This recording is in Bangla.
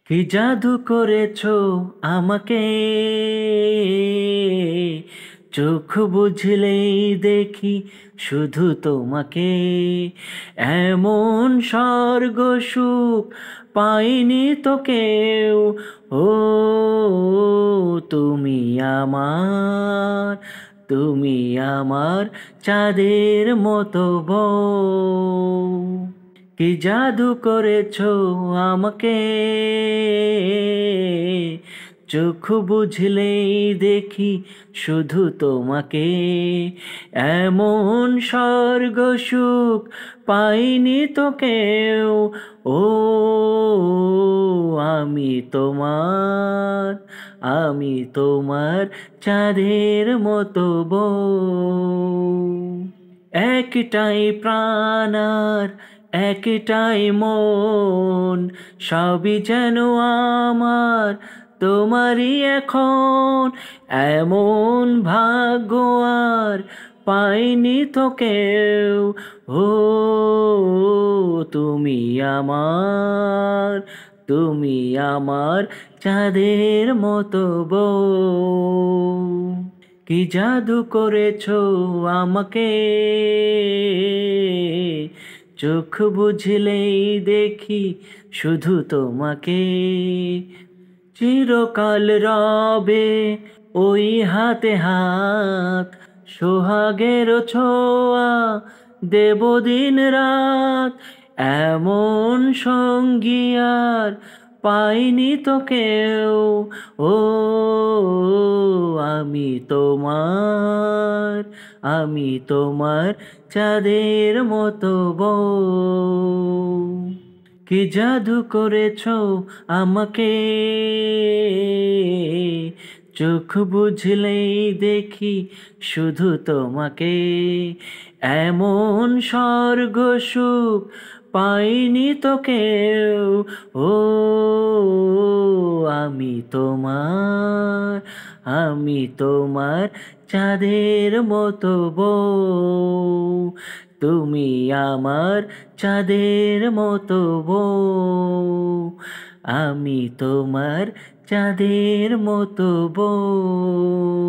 কি জাদু করেছো আমাকে, চোখ বুঝলেই দেখি শুধু তোমাকে। এমন স্বর্গ সুখ পাইনি তো কেউ। ও তুমি আমার, তুমি আমার চাঁদের মতো বউ। কি জাদু করেছো আমাকে, চোখ বুঝলেই দেখি শুধু তোমাকে। এমন স্বর্গ সুখ পাইনি তো কেউ। ও আমি তোমার, আমি তোমার চাঁদের মতো বউ। একটাই প্রাণ আর একটাই মন, সবই যেন আমার তোমারই এখন। এমন ভাগ্য আর পাইনি তো কেউ। ও তুমি আমার, তুমি আমার চাঁদের মতো বউ। কি জাদু করেছো আমাকে, চোখ বুঝলেই দেখি শুধু তোমাকে। চিরকাল রবে ওই হাতে হাত, সোহাগের ছোঁয়া দেব দিন রাত। এমন সঙ্গী আর পাইনি তো কেউ। ও আমি তোমার, আমি তোমার চাঁদের মতো বউ। কি জাদু করেছো আমাকে, চোখ বুঝলেই দেখি শুধু তোমাকে। এমন স্বর্গ সুখ পাইনি তো কেউ। ও আমি তোমার, আমি তোমার চাঁদের মতো বউ। তুমি আমার চাঁদের মতো বউ। আমি তোমার চাঁদের মতো বউ।